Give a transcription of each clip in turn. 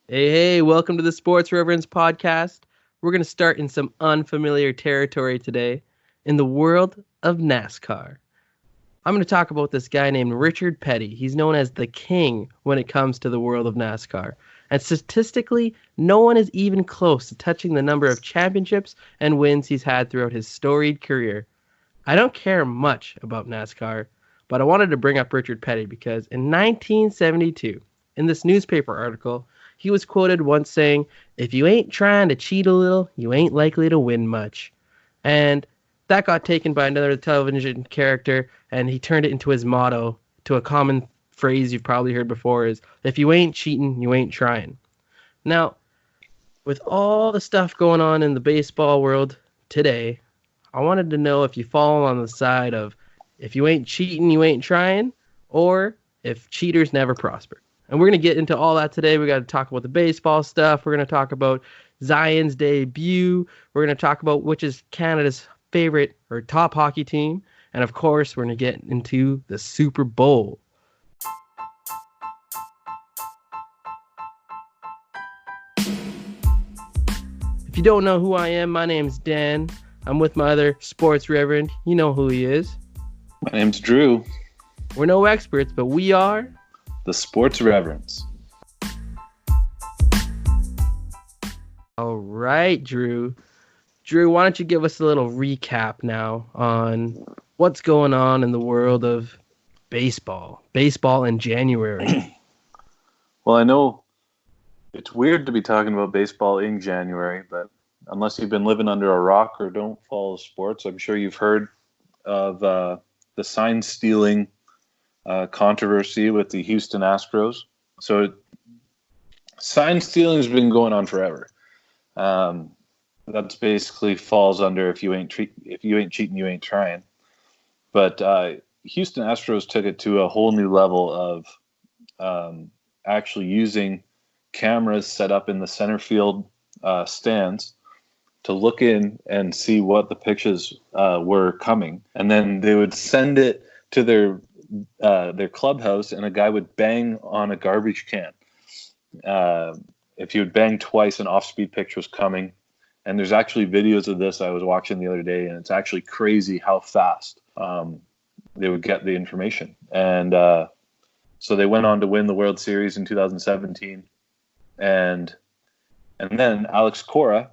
Hey, welcome to the Sports Reverends podcast. We're going to start in some unfamiliar territory today in the world of NASCAR. I'm going to talk about this guy named Richard Petty. He's known as the king when it comes to the world of NASCAR. And statistically, no one is even close to touching the number of championships and wins he's had throughout his storied career. I don't care much about NASCAR, but I wanted to bring up Richard Petty because in 1972, in this newspaper article, he was quoted once saying, "If you ain't trying to cheat a little, you ain't likely to win much." And that got taken by another television character, and he turned it into his motto to a common phrase you've probably heard before is, "If you ain't cheating, you ain't trying." Now, with all the stuff going on in the baseball world today, I wanted to know if you fall on the side of if you ain't cheating, you ain't trying, or if cheaters never prosper. And we're going to get into all that today. We got to talk about the baseball stuff. We're going to talk about Zion's debut. We're going to talk about which is Canada's favorite or top hockey team. And of course, we're going to get into the Super Bowl. If you don't know who I am, my name's Dan. I'm with my other sports reverend. You know who he is. My name's Drew. We're no experts, but we are the Sports Reverends. All right, Drew. Drew, why don't you give us a little recap now on what's going on in the world of baseball in January? Well, I know it's weird to be talking about baseball in January, but unless you've been living under a rock or don't follow sports, I'm sure you've heard of the sign stealing controversy with the Houston Astros. So sign stealing has been going on forever. That's basically falls under if you ain't cheating, you ain't trying. But Houston Astros took it to a whole new level of actually using cameras set up in the center field stands to look in and see what the pitches were coming, and then they would send it to their clubhouse, and a guy would bang on a garbage can. If you would bang twice, an off-speed pitch was coming. And there's actually videos of this I was watching the other day, and it's actually crazy how fast they would get the information. And so they went on to win the World Series in 2017. And then Alex Cora,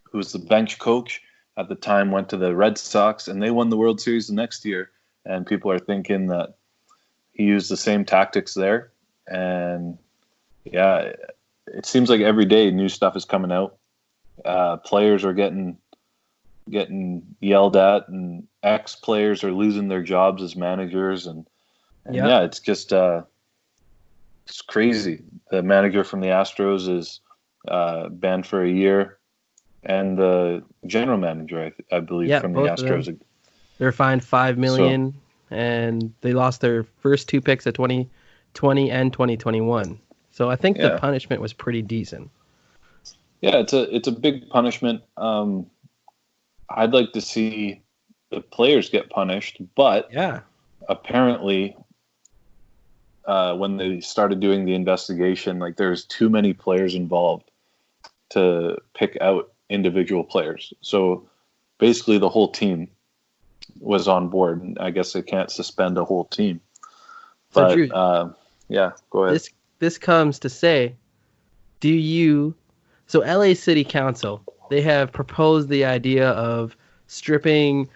who was the bench coach at the time, went to the Red Sox, and they won the World Series the next year. And people are thinking that he used the same tactics there. And yeah, it seems like every day new stuff is coming out. Players are getting yelled at, and ex-players are losing their jobs as managers, and yeah, it's just it's crazy. The manager from the Astros is banned for a year, and the general manager, I believe, from the Astros, they're fined $5 million, and they lost their first two picks of 2020 and 2021. So I think the punishment was pretty decent. Yeah, it's a big punishment. I'd like to see the players get punished, but apparently when they started doing the investigation, like there's too many players involved to pick out individual players. So basically the whole team was on board. I guess they can't suspend a whole team. But Drew, go ahead. This comes to say, So LA City Council, they have proposed the idea of stripping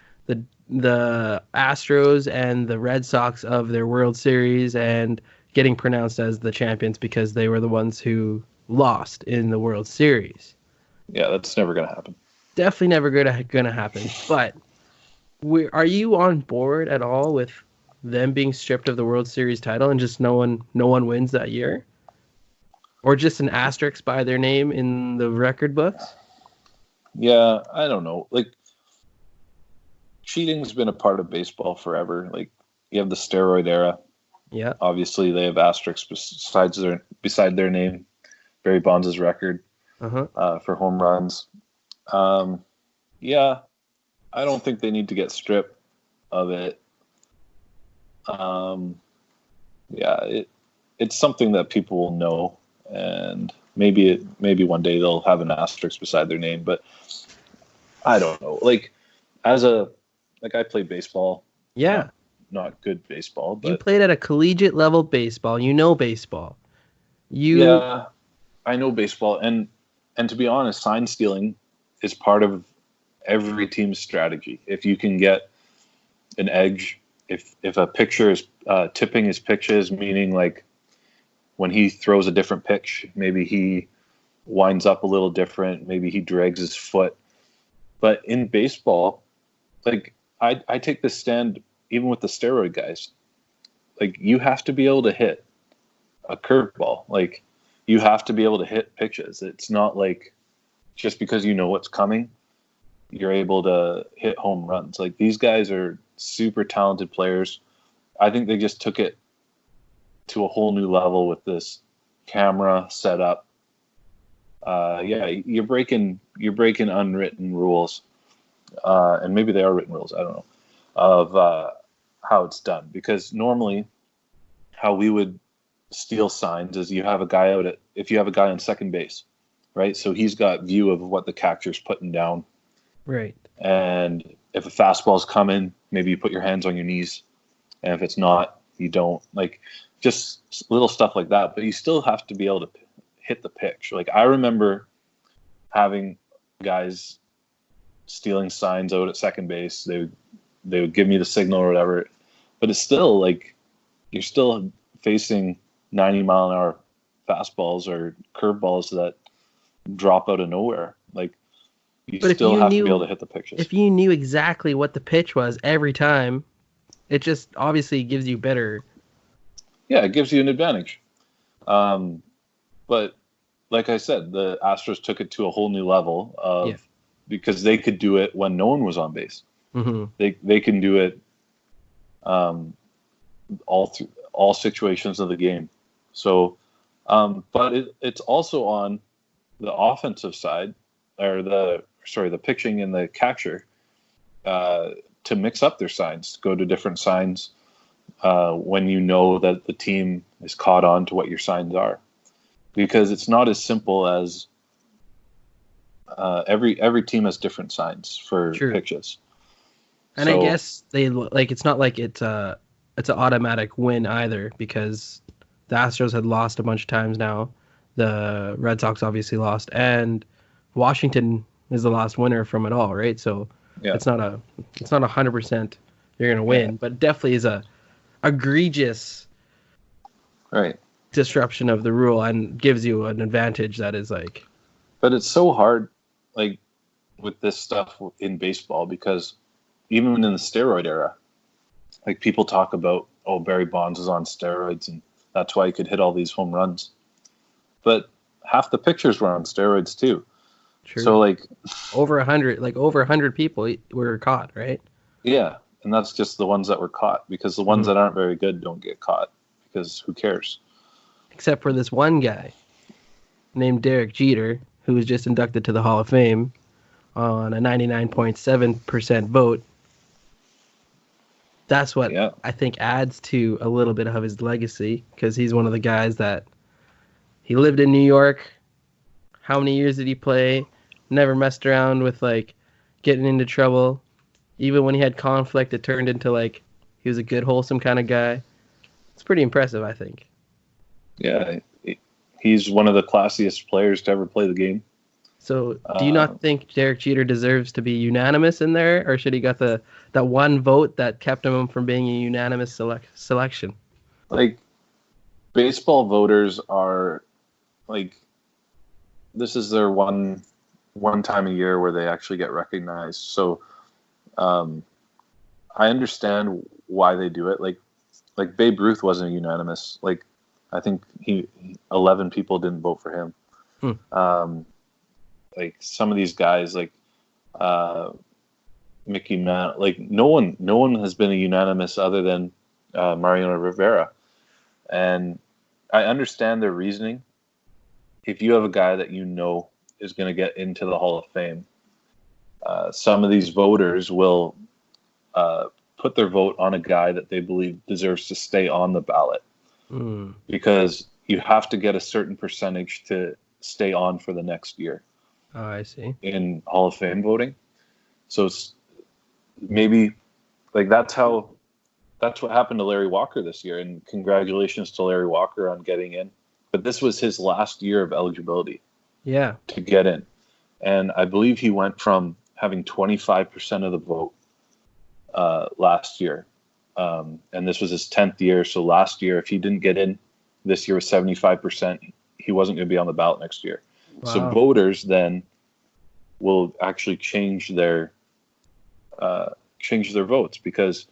the Astros and the Red Sox of their World Series and getting pronounced as the champions because they were the ones who lost in the World Series. Yeah, that's never going to happen. Definitely never going to happen. But are you on board at all with them being stripped of the World Series title and just no one wins that year? Or just an asterisk by their name in the record books? Yeah, I don't know. Like, cheating's been a part of baseball forever. Like, you have the steroid era. Yeah. Obviously, they have asterisks beside their name. Barry Bonds' record for home runs. Yeah, I don't think they need to get stripped of it. It's something that people will know. And maybe one day they'll have an asterisk beside their name, but I don't know. Like I played baseball, Yeah. not good baseball, You but played at a collegiate level baseball. You know baseball. You yeah, I know baseball, and to be honest, sign stealing is part of every team's strategy. If you can get an edge, if a pitcher is tipping his pitches, meaning like when he throws a different pitch, maybe he winds up a little different, maybe he drags his foot. But in baseball, like I take this stand even with the steroid guys. Like you have to be able to hit a curveball. Like you have to be able to hit pitches. It's not like just because you know what's coming, you're able to hit home runs. Like these guys are super talented players. I think they just took it to a whole new level with this camera setup. Yeah, you're breaking unwritten rules, and maybe they are written rules. I don't know of how it's done, because normally how we would steal signs is you have a guy if you have a guy on second base, right? So he's got view of what the catcher's putting down, right. and if a fastball's coming, maybe you put your hands on your knees, and if it's not, you don't. Like just little stuff like that, but you still have to be able to hit the pitch. Like I remember having guys stealing signs out at second base. They would give me the signal or whatever, but it's still like you're still facing 90-mile-an-hour fastballs or curveballs that drop out of nowhere. Like you But still have to be able to hit the pitches. if you knew exactly what the pitch was every time, it just obviously gives you better. Yeah, it gives you an advantage. But like I said, the Astros took it to a whole new level because they could do it when no one was on base. Mm-hmm. They can do it all situations of the game. So, but it's also on the offensive side, or the pitching and the catcher, to mix up their signs, to go to different signs when you know that the team is caught on to what your signs are, because it's not as simple as every team has different signs for pitches. And so, I guess they like it's not like it's an automatic win either, because the Astros had lost a bunch of times now. The Red Sox obviously lost, and Washington is the last winner from it all, right? So it's not 100% you're gonna win, but definitely is a egregious disruption of the rule and gives you an advantage that is like. But it's so hard, like with this stuff in baseball, because even in the steroid era, like people talk about, oh, Barry Bonds is on steroids and that's why he could hit all these home runs. But half the pitchers were on steroids too. True. So like over 100 people were caught, right? Yeah, and that's just the ones that were caught, because the ones that aren't very good don't get caught, because who cares? Except for this one guy named Derek Jeter, who was just inducted to the Hall of Fame on a 99.7% vote. That's what I think adds to a little bit of his legacy, because he's one of the guys that he lived in New York. How many years did he play? Never messed around with like getting into trouble. Even when he had conflict, it turned into like he was a good, wholesome kind of guy. It's pretty impressive, I think. Yeah, he's one of the classiest players to ever play the game. So, do you not think Derek Jeter deserves to be unanimous in there, or should he got that one vote that kept him from being a unanimous selection? Like, baseball voters are like, this is their one time a year where they actually get recognized. So, I understand why they do it. Like Babe Ruth wasn't unanimous. Like, I think 11 people didn't vote for him. Like some of these guys, like Mickey Mantle, like no one has been a unanimous other than Mariano Rivera. And I understand their reasoning. If you have a guy that you know is going to get into the Hall of Fame, some of these voters will put their vote on a guy that they believe deserves to stay on the ballot, because you have to get a certain percentage to stay on for the next year Oh, I see. in Hall of Fame voting. So maybe like that's what happened to Larry Walker this year. And congratulations to Larry Walker on getting in. But this was his last year of eligibility Yeah. to get in. And I believe he went from having 25% of the vote last year. And this was his 10th year. So last year, if he didn't get in, this year was 75%. He wasn't going to be on the ballot next year. Wow. So voters then will actually change their votes because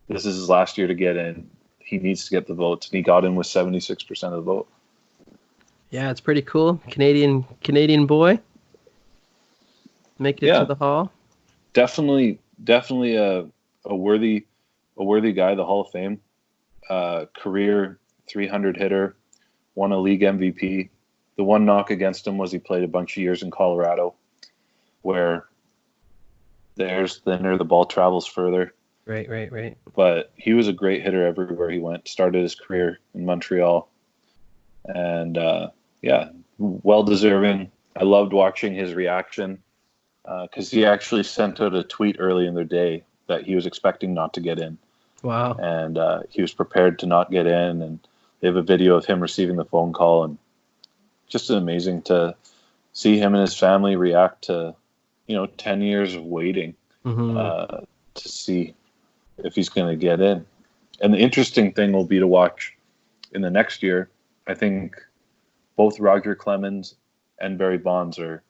this is his last year to get in. He needs to get the votes, and he got in with 76% of the vote. Yeah, it's pretty cool. Canadian boy making it to the Hall. Definitely a worthy guy. The Hall of Fame, career 300 hitter, won a league MVP. The one knock against him was he played a bunch of years in Colorado, where the air's thinner, the ball travels further. Right. But he was a great hitter everywhere he went. Started his career in Montreal, and well deserving. I loved watching his reaction because he actually sent out a tweet early in the day that he was expecting not to get in. Wow. And he was prepared to not get in, and they have a video of him receiving the phone call, and just amazing to see him and his family react to 10 years of waiting to see if he's going to get in. And the interesting thing will be to watch in the next year. I think both Roger Clemens and Barry Bonds are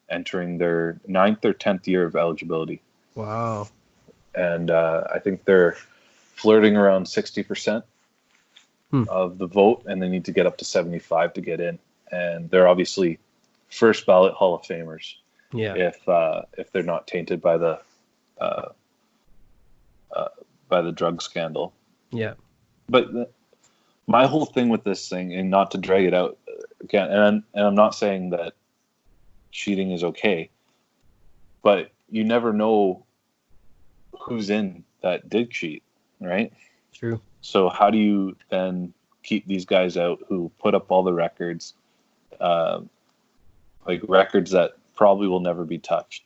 entering their 9th or 10th year of eligibility. Wow. And I think they're flirting around 60% of the vote, and they need to get up to 75 to get in. And they're obviously first ballot Hall of Famers. Yeah. If they're not tainted by the drug scandal. Yeah. But my whole thing with this thing, and not to drag it out again, and I'm not saying that cheating is okay, but you never know who's in that did cheat, right? True. So how do you then keep these guys out who put up all the records, like records that probably will never be touched?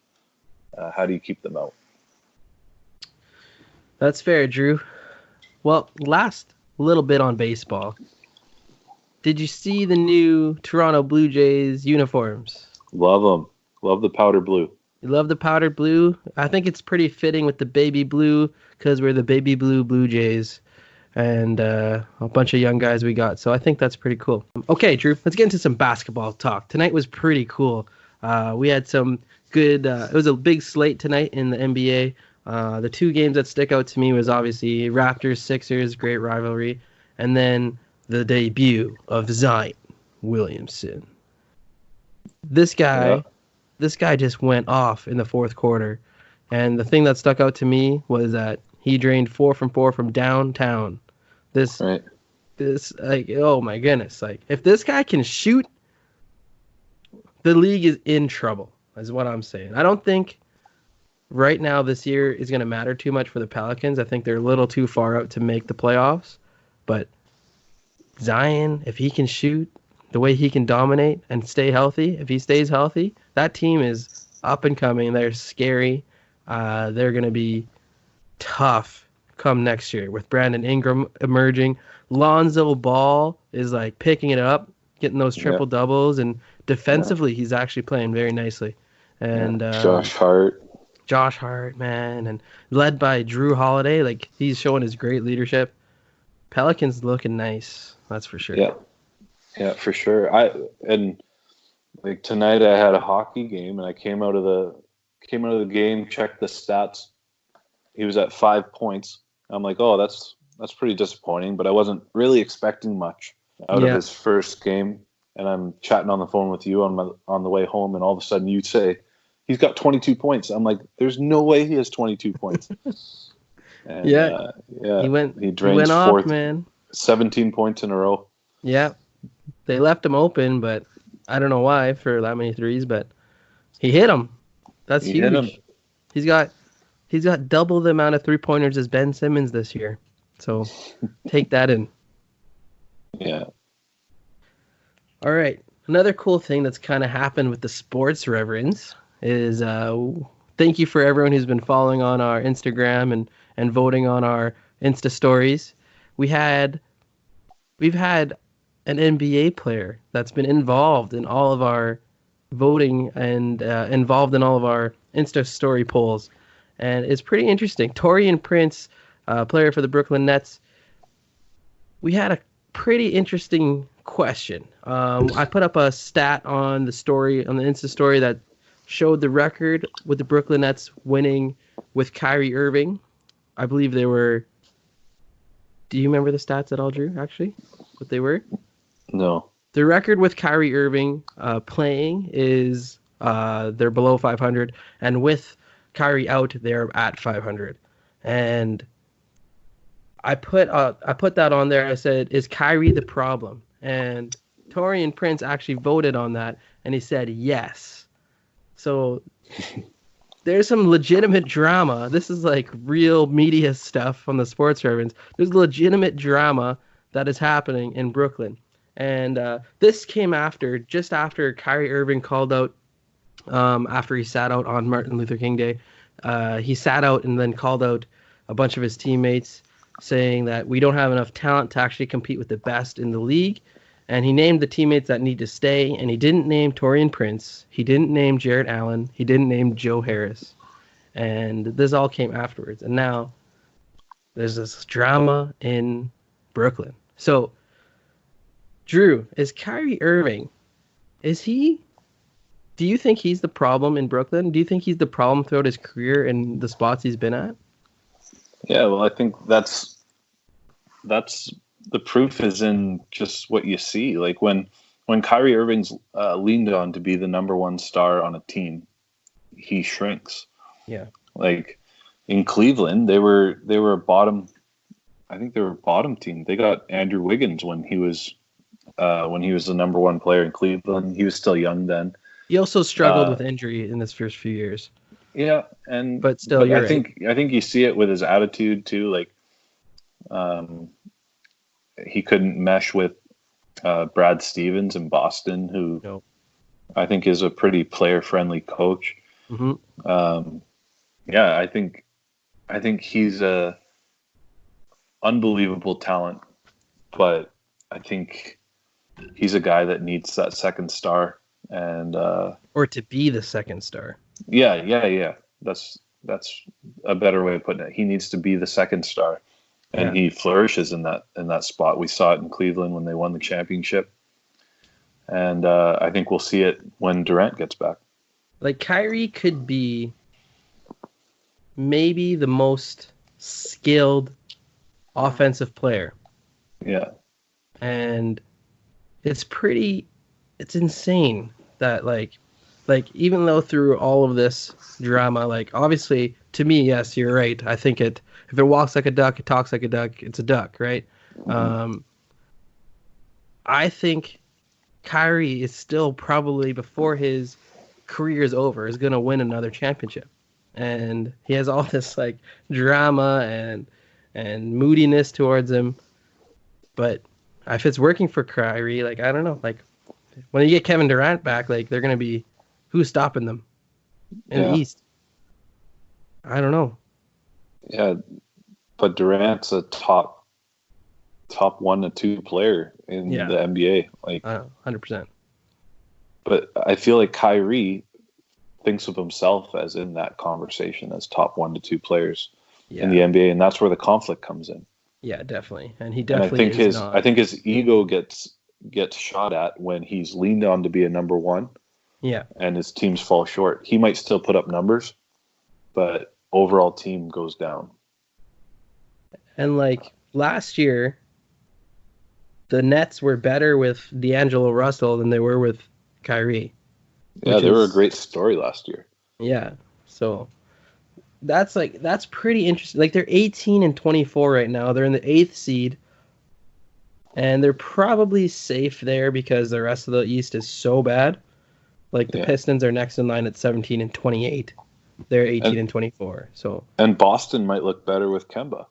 How do you keep them out? That's fair, Drew. Well, last little bit on baseball. Did you see the new Toronto Blue Jays uniforms? Love them. Love the powder blue. You love the powdered blue? I think it's pretty fitting with the baby blue because we're the baby blue Jays and a bunch of young guys we got. So I think that's pretty cool. Okay, Drew, let's get into some basketball talk. Tonight was pretty cool. We had some good it was a big slate tonight in the NBA. The two games that stick out to me was obviously Raptors-Sixers, great rivalry, and then the debut of Zion Williamson. This guy just went off in the fourth quarter, and the thing that stuck out to me was that he drained 4 from 4 from downtown. This like, oh my goodness, like if this guy can shoot, the league is in trouble, is what I'm saying. I don't think right now this year is going to matter too much for the Pelicans. I think they're a little too far out to make the playoffs. But Zion, if he can shoot the way he can dominate and stay healthy, if he stays healthy, that team is up and coming. They're scary. They're going to be tough come next year with Brandon Ingram emerging. Lonzo Ball is like picking it up, getting those triple doubles, and defensively he's actually playing very nicely. And Josh Hart, man, and led by Drew Holiday, like he's showing his great leadership. Pelicans looking nice, that's for sure. Yeah, for sure. Like tonight I had a hockey game, and I came out of the game, checked the stats. He was at 5 points. I'm like, oh, that's pretty disappointing, but I wasn't really expecting much out of his first game. And I'm chatting on the phone with you on the way home, and all of a sudden you say he's got 22 points. I'm like, there's no way he has 22 points. And, he went off, man. 17 points in a row. Yeah, they left him open, but I don't know why for that many threes, but he hit them. That's huge. Hit him. He's got double the amount of 3-pointers as Ben Simmons this year. So take that in. Yeah. All right. Another cool thing that's kind of happened with the sports reverends is thank you for everyone who's been following on our Instagram and voting on our Insta stories. We had we've had an NBA player that's been involved in all of our voting and involved in all of our Insta story polls, and it's pretty interesting. Torian Prince, player for the Brooklyn Nets, we had a pretty interesting question. I put up a stat on the story on the Insta story that showed the record with the Brooklyn Nets winning with Kyrie Irving. I believe they were. Do you remember the stats at all, Drew? Actually, what they were? No. The record with Kyrie Irving playing is they're below 500, and with Kyrie out, they're at 500. And I put that on there. I said, "Is Kyrie the problem?" And Torian Prince actually voted on that, and he said yes. So there's some legitimate drama. This is like real media stuff on the sports reference. There's legitimate drama that is happening in Brooklyn. And this came just after Kyrie Irving called out, after he sat out on Martin Luther King Day. He sat out and then called out a bunch of his teammates, saying that we don't have enough talent to actually compete with the best in the league. And he named the teammates that need to stay, and he didn't name Torian Prince. He didn't name Jarrett Allen. He didn't name Joe Harris. And this all came afterwards. And now there's this drama in Brooklyn. So, Drew, is Kyrie Irving, do you think he's the problem in Brooklyn? Do you think he's the problem throughout his career in the spots he's been at? Yeah, well, I think that's the proof is in just what you see. Like when Kyrie Irving's leaned on to be the number one star on a team, he shrinks. Yeah. Like in Cleveland, they were a bottom. I think they were a bottom team. They got Andrew Wiggins when he was the number one player in Cleveland. He was still young then. He also struggled with injury in his first few years. Yeah, but still, you're I think you see it with his attitude too. Like, he couldn't mesh with Brad Stevens in Boston, who I think is a pretty player-friendly coach. Mm-hmm. Yeah, I think he's a unbelievable talent, but I think he's a guy that needs that second star, and or to be the second star. Yeah. That's a better way of putting it. He needs to be the second star, and he flourishes in that spot. We saw it in Cleveland when they won the championship, and I think we'll see it when Durant gets back. Like Kyrie could be maybe the most skilled offensive player. Yeah, and it's insane that like even though through all of this drama, like obviously to me, yes, you're right. I think if it walks like a duck, it talks like a duck, it's a duck, right? Mm-hmm. I think Kyrie is still probably before his career is over is going to win another championship, and he has all this like drama and moodiness towards him. But if it's working for Kyrie, like I don't know, like when you get Kevin Durant back, like they're going to be who's stopping them in the East? I don't know. Yeah, but Durant's a top 1 to 2 player in the NBA. Like 100%. But I feel like Kyrie thinks of himself as in that conversation as top 1 to 2 players in the NBA, and that's where the conflict comes in. Yeah, definitely, and he definitely. I think his ego gets shot at when he's leaned on to be a number one. Yeah. And his teams fall short. He might still put up numbers, but overall team goes down. And like last year, the Nets were better with D'Angelo Russell than they were with Kyrie. Yeah, they were a great story last year. Yeah. So that's pretty interesting. Like they're 18 and 24 right now. They're in the 8th seed. And they're probably safe there because the rest of the East is so bad. Like the Pistons are next in line at 17 and 28. They're 18 and 24. So and Boston might look better with Kemba.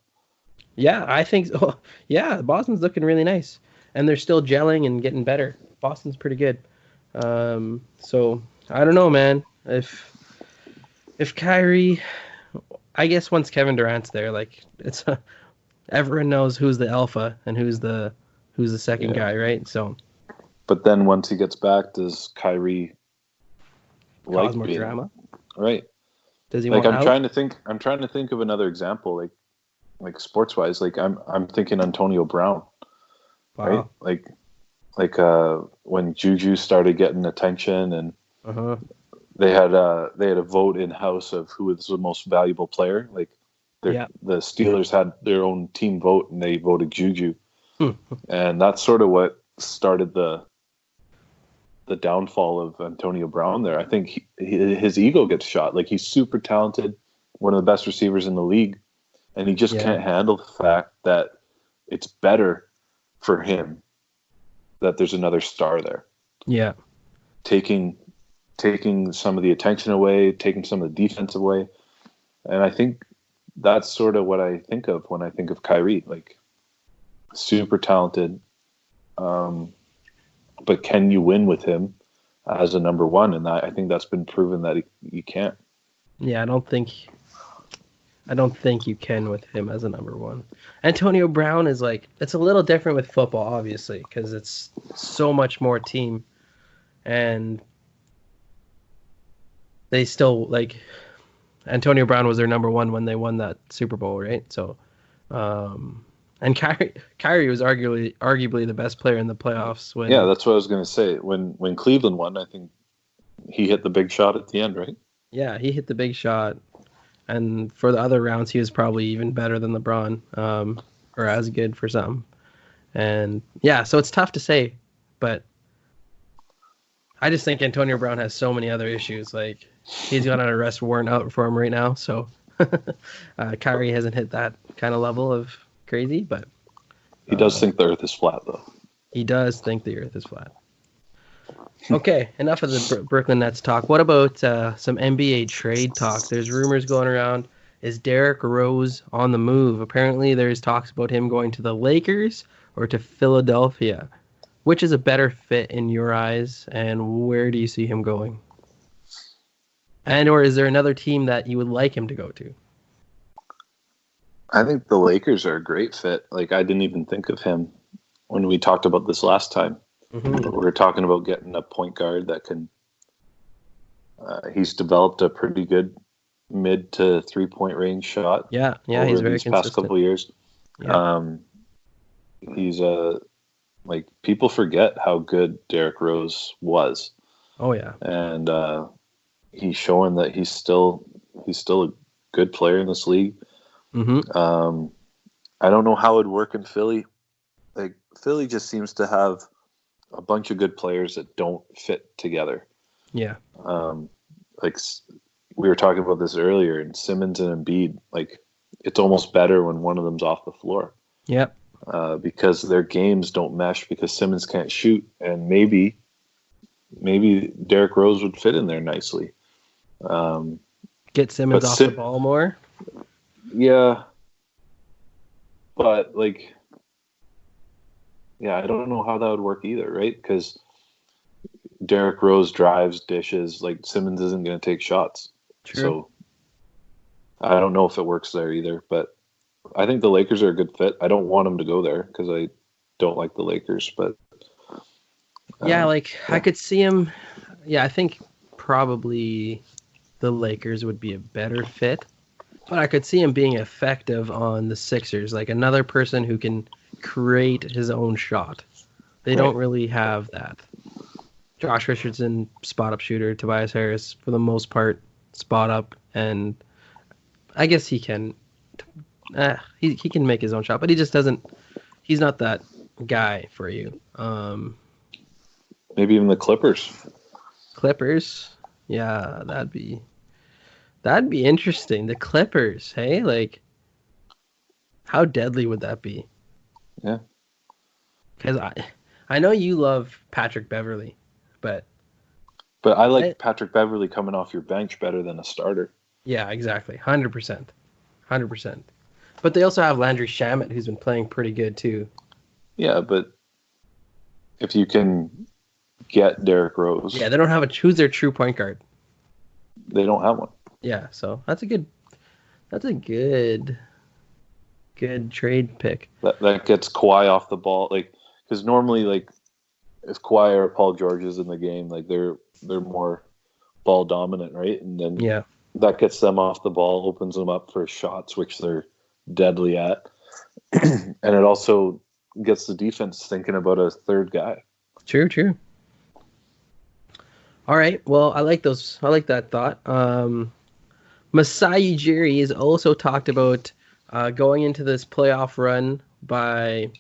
Yeah, I think so. Yeah, Boston's looking really nice, and they're still gelling and getting better. Boston's pretty good. So I don't know, man. If Kyrie, I guess once Kevin Durant's there, like everyone knows who's the alpha and who's the second Yeah. guy, right? So But then once he gets back, does Kyrie cause like more being drama. right? Does he Like want out? I'm trying to think of another example, like sports wise. Like I'm thinking Antonio Brown, right? Wow. Like when Juju started getting attention, and Uh huh. they had a vote in house of who was the most valuable player. Like Yeah. the Steelers had their own team vote, and they voted Juju, Hmm. and that's sort of what started the downfall of Antonio Brown there. I think his ego gets shot. Like he's super talented, one of the best receivers in the league, and he just Yeah. can't handle the fact that it's better for him that there's another star there, Yeah. taking some of the attention away, taking some of the defense away. And I think that's sort of what I think of when I think of Kyrie. Like super talented, um, but can you win with him as a number one? And I think that's been proven that you can't. Yeah. I don't think you can with him as a number one. Antonio Brown is like it's a little different with football, obviously, because it's so much more team, and they still like Antonio Brown was their number one when they won that Super Bowl, right? So, and Kyrie was arguably the best player in the playoffs Yeah, when that's what I was going to say. When Cleveland won, I think he hit the big shot at the end, right? yeah he hit the big shot, and for the other rounds he was probably even better than LeBron, or as good for some. And yeah, so it's tough to say, but I just think Antonio Brown has so many other issues. Like he's got an arrest warrant out for him right now, so Kyrie hasn't hit that kind of level of crazy, but He does uh, think the Earth is flat, though. he does think the Earth is flat. Okay, enough of the Brooklyn Nets talk. What about some NBA trade talk? There's rumors going around. Is Derrick Rose on the move? Apparently, there's talks about him going to the Lakers or to Philadelphia. Which is a better fit in your eyes, and where do you see him going? And or is there another team that you would like him to go to? I think the Lakers are a great fit. Like I didn't even think of him when we talked about this last time. We Hmm. were talking about getting a point guard that can. He's developed a pretty good mid to 3 point range shot Yeah, yeah, he's over very these past consistent. couple of years. Yeah. Um, he's like people forget how good Derrick Rose was, Oh yeah. and he's showing that he's still a good player in this league. Hmm. Um, I don't know how it'd work in Philly. Like Philly just seems to have a bunch of good players that don't fit together. Yeah. Um, like we were talking about this earlier, and Simmons and Embiid, like it's almost better when one of them's off the floor Yep. because their games don't mesh because Simmons can't shoot, and maybe Derrick Rose would fit in there nicely. Um, Get Simmons but off the ball more. yeah, but like yeah, I don't know how that would work either, right? Because Derrick Rose drives, dishes, like Simmons isn't going to take shots, True. so I don't know if it works there either. But I think the Lakers are a good fit. I don't want him to go there because I don't like the Lakers, but Yeah, like I yeah, could see him. Yeah, I think probably the Lakers would be a better fit, but I could see him being effective on the Sixers, like another person who can create his own shot. They don't right. really have that. Josh Richardson, spot up shooter. Tobias Harris, for the most part, spot up, and I guess he can. He can make his own shot, but he just doesn't. He's not that guy for you. Maybe even the Clippers. Clippers, yeah, that'd be interesting. The Clippers, hey, like how deadly would that be? Yeah, Because I know you love Patrick Beverly, but but I I, like Patrick Beverly coming off your bench better than a starter. yeah, exactly, 100%, 100%. But they also have Landry Shamet, who's been playing pretty good too. Yeah, but if you can get Derrick Rose. Yeah, they don't have who's their true point guard. They don't have one. Yeah, so that's a good trade pick. That gets Kawhi off the ball, like, because normally, like, if Kawhi or Paul George is in the game, like they're more ball dominant, right? And then that gets them off the ball, opens them up for shots, which they're deadly at, and it also gets the defense thinking about a third guy. True. All right. Well, I like those. I like that thought. Masai Ujiri has also talked about going into this playoff run by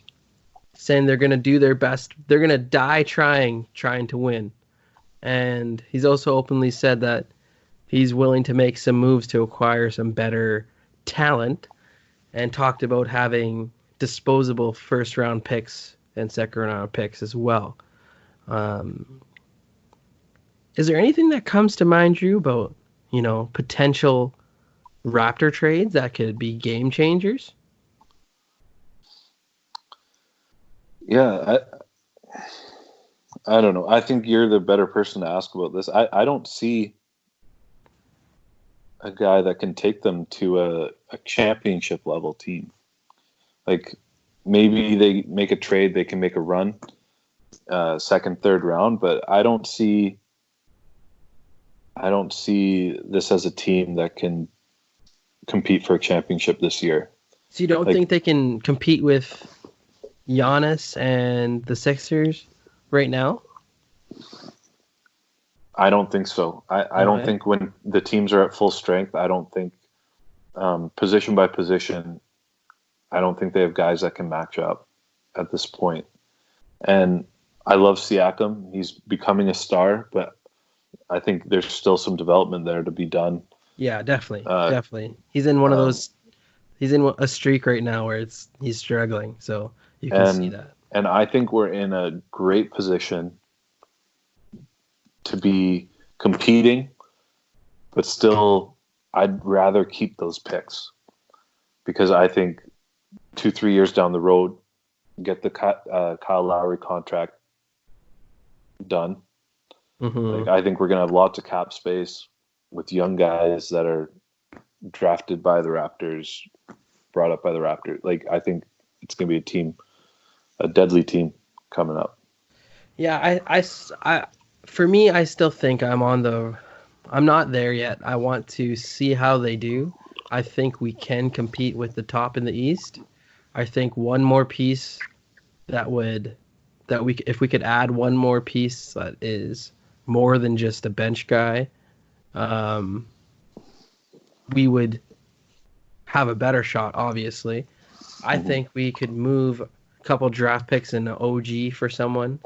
saying they're going to do their best. They're going to die trying to win. And he's also openly said that he's willing to make some moves to acquire some better talent, and talked about having disposable first-round picks and second-round picks as well. Is there anything that comes to mind, Drew, about, potential Raptor trades that could be game changers? Yeah, I don't know. I think you're the better person to ask about this. I don't see a guy that can take them to a championship level team. Like, maybe they make a trade, they can make a run, second, third round, but I don't see this as a team that can compete for a championship this year. So you don't think they can compete with Giannis and the Sixers right now? I don't think so. I don't think when the teams are at full strength, I don't think position by position, I don't think they have guys that can match up at this point. And I love Siakam. He's becoming a star, but I think there's still some development there to be done. Yeah, definitely. Definitely. He's in one of those, he's in a streak right now where he's struggling. So you can see that. And I think we're in a great position to be competing, but still I'd rather keep those picks, because I think 2-3 years down the road, get the Kyle Lowry contract done. Mm-hmm. Like, I think we're going to have lots of cap space with young guys that are drafted by the Raptors, brought up by the Raptors. Like, I think it's going to be a deadly team coming up. Yeah, I for me, I still think I'm not there yet. I want to see how they do. I think we can compete with the top in the East. I think one more piece if we could add one more piece that is more than just a bench guy, we would have a better shot, obviously. I think we could move a couple draft picks in the OG for someone.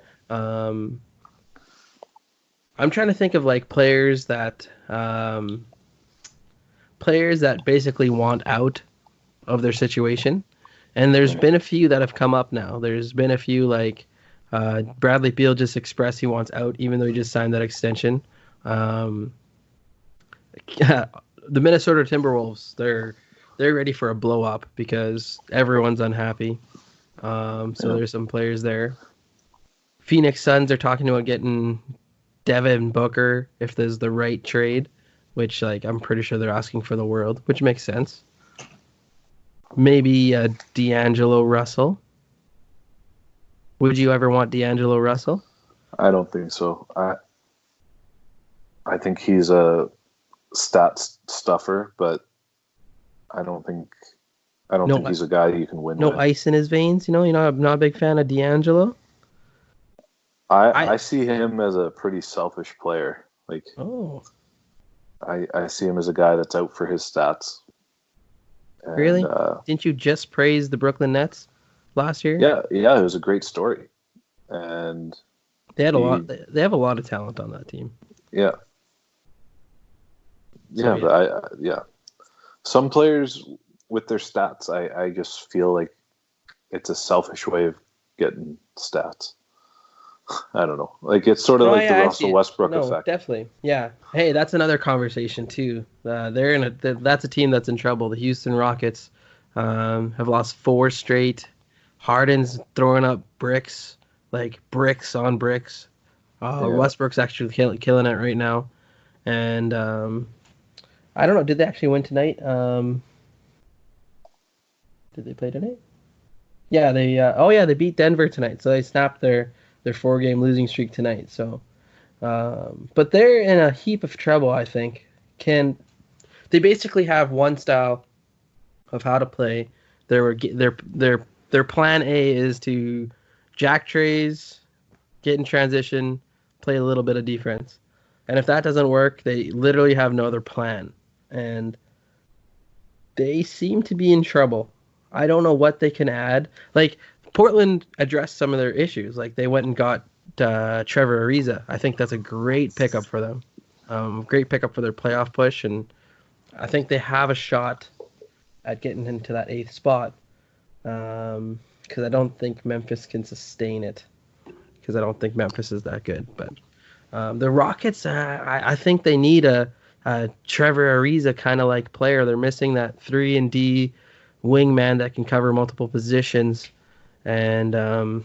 I'm trying to think of like players that basically want out of their situation. And there's been a few that have come up now. There's been a few like Bradley Beal just expressed he wants out, even though he just signed that extension. The Minnesota Timberwolves, they're ready for a blow up because everyone's unhappy. So there's some players there. Phoenix Suns are talking about getting Devin Booker if there's the right trade, which like I'm pretty sure they're asking for the world, which makes sense. Maybe D'Angelo Russell. Would you ever want D'Angelo Russell? I don't think so. I think he's a stats stuffer, but I don't think he's a guy you can win with. No ice in his veins, I'm not a big fan of D'Angelo. I see him as a pretty selfish player. Like, I see him as a guy that's out for his stats. And, really? Didn't you just praise the Brooklyn Nets last year? Yeah, it was a great story, and they had a lot. They have a lot of talent on that team. Yeah, So, but some players with their stats, I just feel like it's a selfish way of getting stats. I don't know. Like, it's sort of the Russell Westbrook effect. Definitely. Yeah. Hey, that's another conversation too. That's a team that's in trouble. The Houston Rockets have lost 4 straight. Harden's throwing up bricks, like bricks on bricks. Yeah. Westbrook's actually killing it right now, and I don't know. Did they actually win tonight? Did they play tonight? Yeah, they. Oh yeah, they beat Denver tonight, so they snapped their 4 game losing streak tonight. So, but they're in a heap of trouble. I think. Can they basically have one style of how to play? Their plan A is to jack trays, get in transition, play a little bit of defense, and if that doesn't work, they literally have no other plan, and they seem to be in trouble. I don't know what they can add. Like Portland addressed some of their issues. Like they went and got Trevor Ariza. I think that's a great pickup for them. Great pickup for their playoff push, and I think they have a shot at getting into that 8th spot. Because I don't think Memphis can sustain it. Because I don't think Memphis is that good. But the Rockets, I think they need a Trevor Ariza kind of like player. They're missing that 3-and-D wingman that can cover multiple positions, and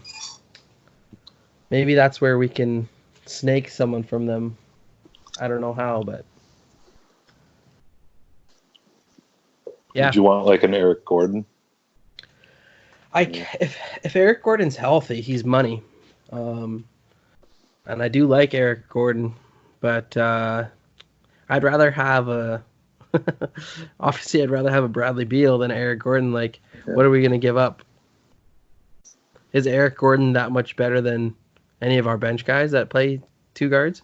maybe that's where we can snake someone from them. I don't know how, but yeah. Would you want like an Eric Gordon? If Eric Gordon's healthy, he's money, and I do like Eric Gordon, but I'd rather have a obviously I'd rather have a Bradley Beal than Eric Gordon. Like, what are we gonna give up? Is Eric Gordon that much better than any of our bench guys that play 2 guards?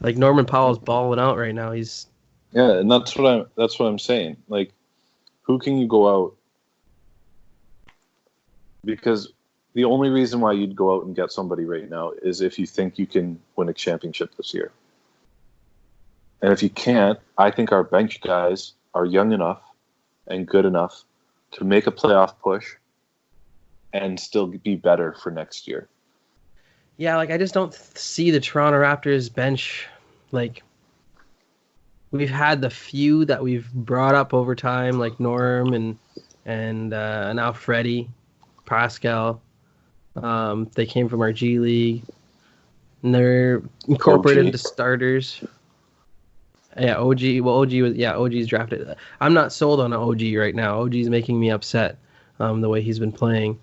Like Norman Powell's balling out right now. He's and that's what I'm saying. Like, who can you go out? Because the only reason why you'd go out and get somebody right now is if you think you can win a championship this year. And if you can't, I think our bench guys are young enough and good enough to make a playoff push and still be better for next year. Yeah, like I just don't see the Toronto Raptors bench. Like we've had the few that we've brought up over time, like Norm and now Freddie, Pascal. They came from our G League, and they're incorporated into starters. Yeah, OG. Well, OG's drafted. I'm not sold on an OG right now. OG's making me upset. The way he's been playing.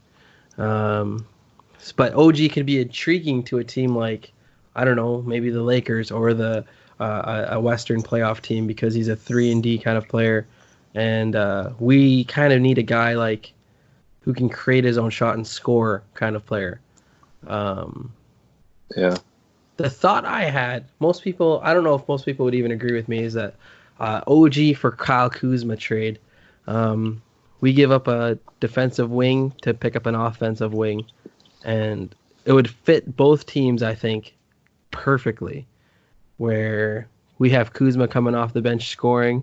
But OG could be intriguing to a team like, I don't know, maybe the Lakers or a Western playoff team because he's a 3-and-D kind of player, and we kind of need a guy like who can create his own shot and score kind of player. Yeah. The thought I had, I don't know if most people would even agree with me, is that OG for Kyle Kuzma trade. We give up a defensive wing to pick up an offensive wing, and it would fit both teams, I think, perfectly, where we have Kuzma coming off the bench scoring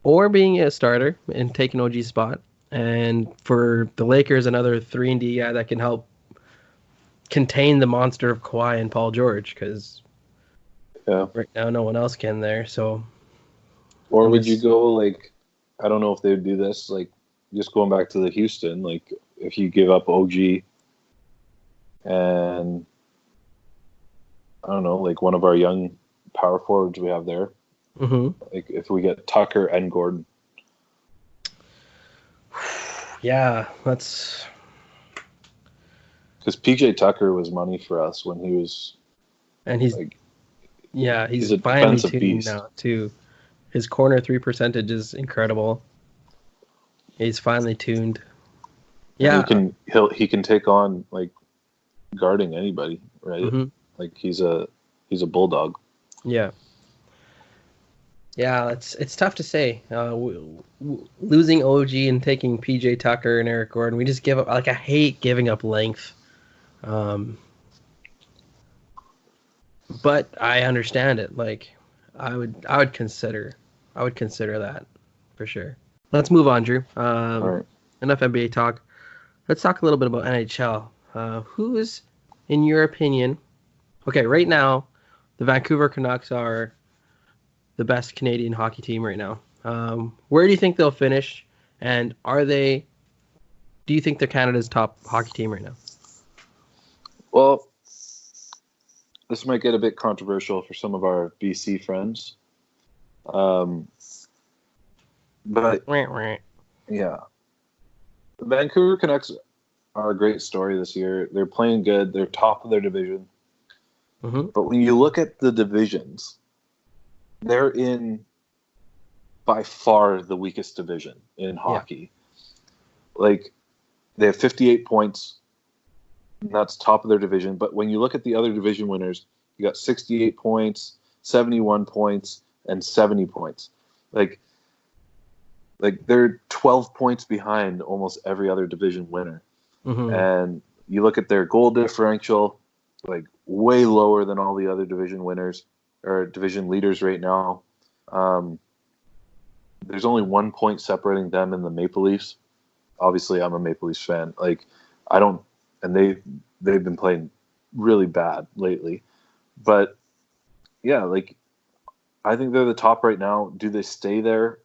or being a starter and taking OG's spot. And for the Lakers, another 3-and-D guy that can help contain the monster of Kawhi and Paul George, because right now no one else can there. So, or would you go like, I don't know if they would do this, like just going back to the Houston, like if you give up OG and I don't know, like one of our young power forwards we have there, like if we get Tucker and Gordon. Yeah, that's because PJ Tucker was money for us when he was, and he's like, he's a finally defensive tuned beast now too. His corner 3 percentage is incredible. He's finally tuned. Yeah, he can take on like guarding anybody, right? Like he's a bulldog. Yeah. Yeah, it's tough to say. Losing OG and taking PJ Tucker and Eric Gordon, we just give up. Like I hate giving up length, but I understand it. Like I would consider that for sure. Let's move on, Drew. All right. Enough NBA talk. Let's talk a little bit about NHL. Who's, in your opinion, okay? Right now, the Vancouver Canucks are the best Canadian hockey team right now. Where do you think they'll finish? And do you think they're Canada's top hockey team right now? Well, this might get a bit controversial for some of our BC friends. But yeah, the Vancouver Canucks are a great story this year. They're playing good. They're top of their division. Mm-hmm. But when you look at the divisions, they're in by far the weakest division in hockey. Like, they have 58 points. That's top of their division. But when you look at the other division winners, you got 68 points, 71 points, and 70 points. Like they're 12 points behind almost every other division winner. Mm-hmm. And you look at their goal differential, like way lower than all the other division winners or division leaders right now. There's only 1 point separating them and the Maple Leafs. Obviously, I'm a Maple Leafs fan. Like, I don't, and they've been playing really bad lately. But yeah, like, I think they're the top right now. Do they stay there?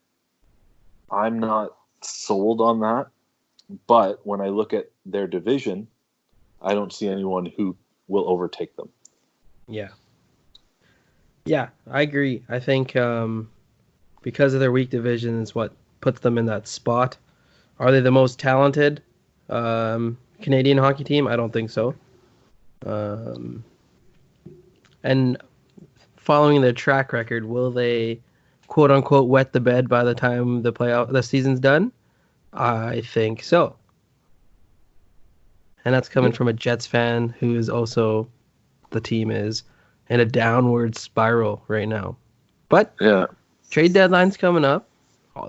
I'm not sold on that. But when I look at their division, I don't see anyone who will overtake them. Yeah. Yeah, I agree. I think because of their weak division is what puts them in that spot. Are they the most talented Canadian hockey team? I don't think so. And following their track record, will they quote unquote wet the bed by the time the season's done? I think so. And that's coming from a Jets fan who is also, the team is in a downward spiral right now. But yeah, trade deadline's coming up.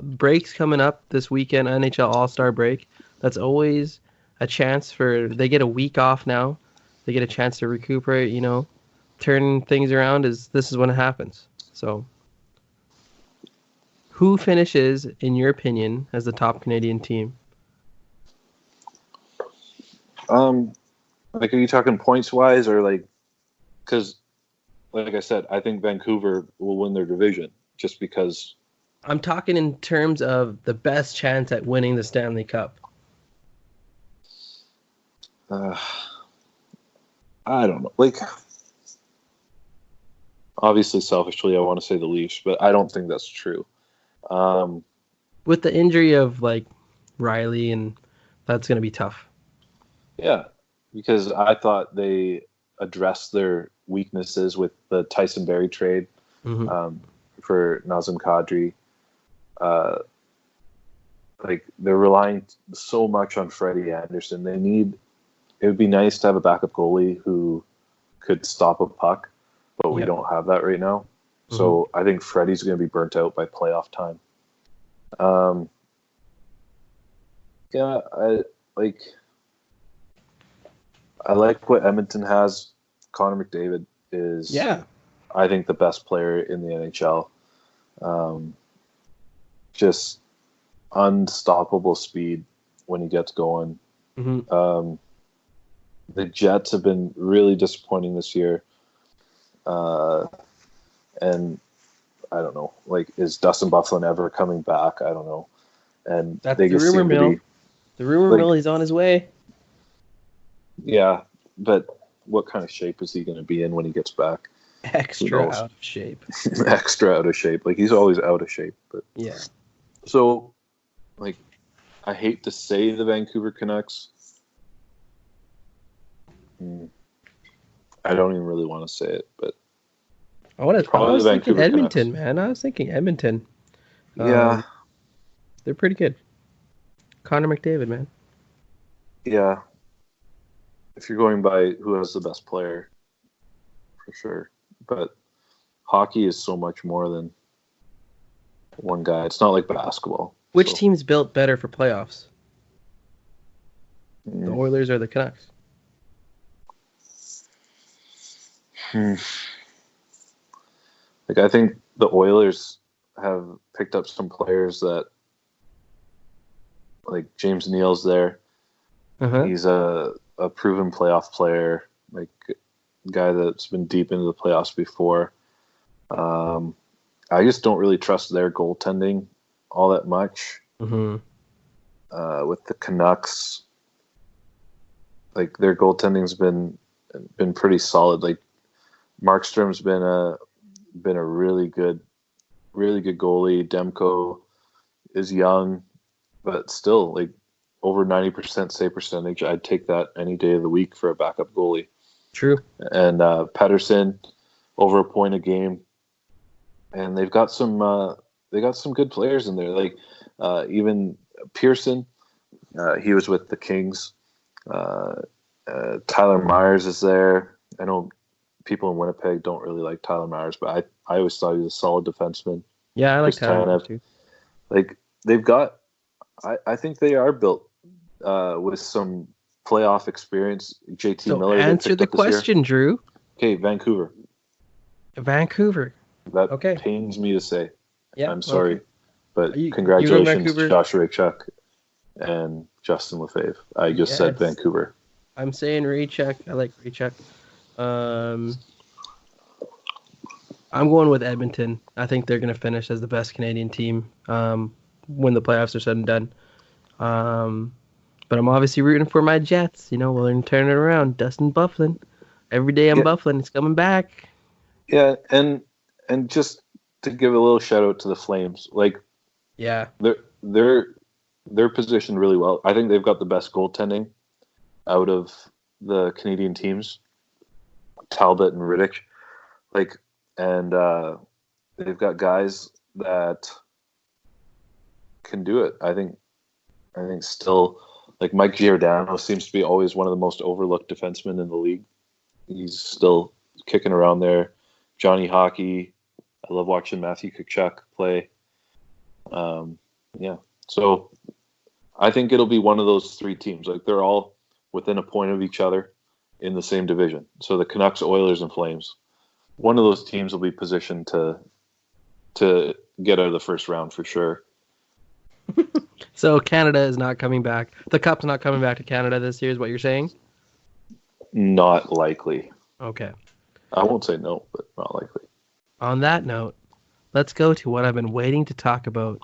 Breaks coming up this weekend, NHL All-Star break. That's always a chance they get a week off now. They get a chance to recuperate, turn things around. This is when it happens. So who finishes, in your opinion, as the top Canadian team? Like, are you talking points wise or like, because like I said, I think Vancouver will win their division just because. I'm talking in terms of the best chance at winning the Stanley Cup. I don't know. Like, obviously, selfishly, I want to say the Leafs, but I don't think that's true. With the injury of like Riley, and that's going to be tough. Yeah, because I thought they addressed their weaknesses with the Tyson Barrie trade for Nazem Kadri. Like, they're relying so much on Freddie Anderson. It would be nice to have a backup goalie who could stop a puck, but we don't have that right now. So I think Freddie's going to be burnt out by playoff time. Yeah, I like what Edmonton has. Connor McDavid is, I think, the best player in the NHL. Just unstoppable speed when he gets going. The Jets have been really disappointing this year. And I don't know, like, is Dustin Byfuglien ever coming back? I don't know. And that's they the just rumor seem mill. to be, the rumor mill, he's on his way. Yeah, but what kind of shape is he going to be in when he gets back? Extra out of shape. Extra out of shape. Like, he's always out of shape. But yeah. So, like, I hate to say the Vancouver Canucks. I don't even really want to say it, but I was thinking Edmonton, Canucks. Man. I was thinking Edmonton. Yeah. They're pretty good. Connor McDavid, man. Yeah. If you're going by who has the best player, for sure. But hockey is so much more than one guy. It's not like basketball. Which team's built better for playoffs? The Oilers or the Canucks? Like, I think the Oilers have picked up some players that, like, James Neal's there. He's a proven playoff player, like, a guy that's been deep into the playoffs before. I just don't really trust their goaltending all that much. With the Canucks, like, their goaltending's been pretty solid. Like, Markstrom's been a really good goalie. Demko is young, but still like over 90% save percentage. I'd take that any day of the week for a backup goalie. True. And Pedersen over a point a game, and they've got some good players in there. Like even Pearson, he was with the Kings. Tyler Myers is there. I know people in Winnipeg don't really like Tyler Myers, but I always thought he was a solid defenseman. Yeah, I like Tyler Myers too. Like they've got, I think they are built with some playoff experience. JT Miller. Answer the question, Drew. Okay, Vancouver. That okay. pains me to say. Yeah, I'm sorry, okay. but congratulations to Josh Raychuk and Justin Lefebvre. I just said Vancouver. I'm saying Raychuk. I like Raychuk. I'm going with Edmonton. I think they're going to finish as the best Canadian team when the playoffs are said and done. But I'm obviously rooting for my Jets. You know, we're going to turn it around. Dustin Byfuglien. Every day I'm Byfuglien. It's coming back. Yeah, and just to give a little shout out to the Flames, like they're positioned really well. I think they've got the best goaltending out of the Canadian teams, Talbot and Riddick, and they've got guys that can do it. I think still, like Mike Giordano seems to be always one of the most overlooked defensemen in the league. He's still kicking around there. Johnny Hockey. I love watching Matthew Tkachuk play. So I think it'll be one of those three teams. Like they're all within a point of each other in the same division. So the Canucks, Oilers, and Flames. One of those teams will be positioned to get out of the first round for sure. So Canada is not coming back. The Cup's not coming back to Canada this year is what you're saying? Not likely. Okay. I won't say no, but not likely. On that note, let's go to what I've been waiting to talk about.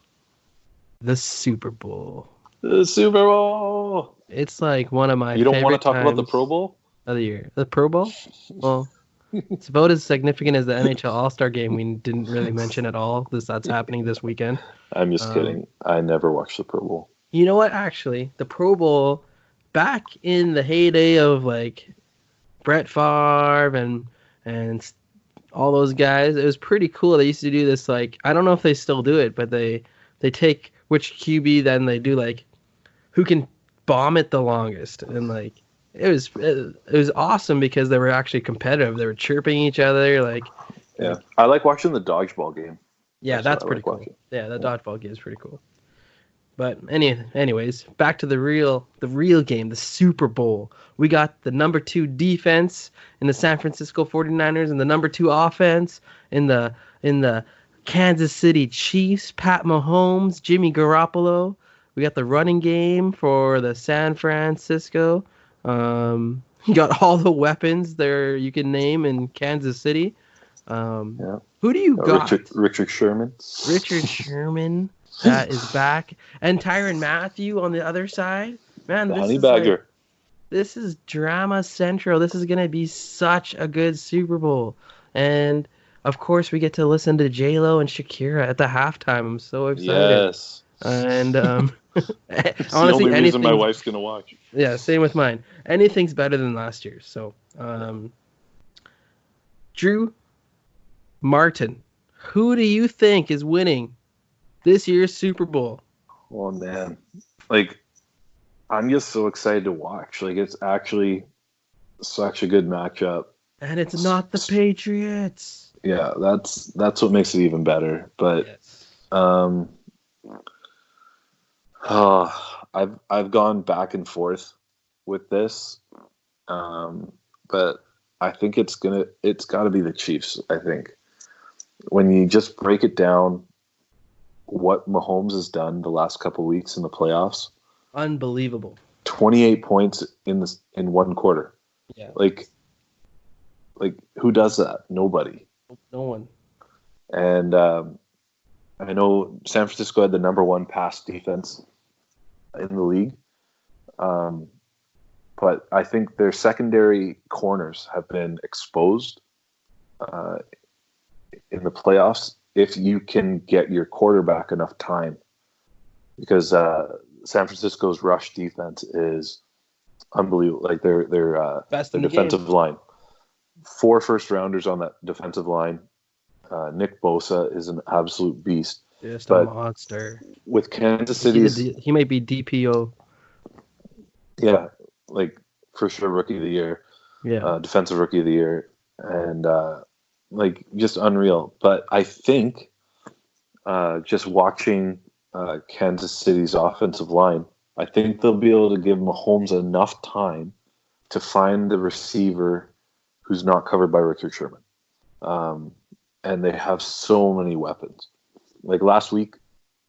The Super Bowl. The Super Bowl! It's like one of my favorite You don't want to talk about the Pro Bowl? Of the year. The Pro Bowl? Well, it's about as significant as the NHL All-Star Game we didn't really mention at all. That's happening this weekend. I'm just kidding. I never watched the Pro Bowl. You know what, actually? The Pro Bowl, back in the heyday of like Brett Favre and all those guys, it was pretty cool. They used to do this, like, I don't know if they still do it, but they take which QB, then they do like who can bomb it the longest, and like it was awesome because they were actually competitive. They were chirping each other, like. Yeah, I like watching the dodgeball game. Yeah, that's pretty cool. Watching. Yeah, the dodgeball game is pretty cool. But anyways, back to the real game, the Super Bowl. We got the number 2 defense in the San Francisco 49ers and the number 2 offense in the Kansas City Chiefs, Pat Mahomes, Jimmy Garoppolo. We got the running game for the San Francisco. You got all the weapons there you can name in Kansas City. Who do you got? Richard Sherman. Richard Sherman. That is back. And Tyrann Mathieu on the other side. Man, the Honey Badger. This is drama central. This is going to be such a good Super Bowl. And, of course, we get to listen to J-Lo and Shakira at the halftime. I'm so excited. Yes. And it's honestly, the only reason my wife's going to watch. Yeah, same with mine. Anything's better than last year's. So, Drew Martin, who do you think is winning this year's Super Bowl? Oh, man. Like, I'm just so excited to watch. Like, it's actually such a good matchup. And it's not the Patriots. Yeah, that's what makes it even better. But yes. I've gone back and forth with this. But I think it's got to be the Chiefs, I think. When you just break it down, what Mahomes has done the last couple of weeks in the playoffs, unbelievable. 28 points in one quarter. Yeah. Like who does that? Nobody. No one. And I know San Francisco had the number 1 pass defense in the league. But I think their secondary corners have been exposed uh, in the playoffs if you can get your quarterback enough time, because San Francisco's rush defense is unbelievable. Like their Best their in the game. defensive line, 4 first rounders on that defensive line. Nick Bosa is an absolute beast. Just a But monster. with Kansas City's, He might be DPO. yeah, like for sure rookie of the year, Yeah. defensive rookie of the year, and like just unreal. But I think just watching Kansas City's offensive line, I think they'll be able to give Mahomes enough time to find the receiver who's not covered by Richard Sherman. And they have so many weapons. Like last week,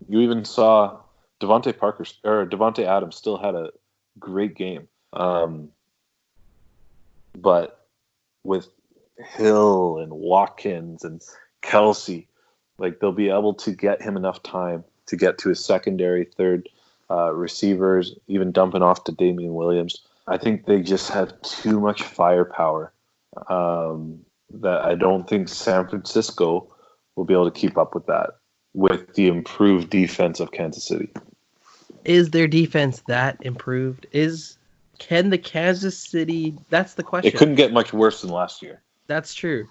you even saw Devontae Adams still had a great game. But with Hill and Watkins and Kelsey, like they'll be able to get him enough time to get to his secondary, third receivers, even dumping off to Damian Williams. I think they just have too much firepower that I don't think San Francisco will be able to keep up with that with the improved defense of Kansas City. Is their defense that improved? Can the Kansas City? That's the question. It couldn't get much worse than last year. That's true.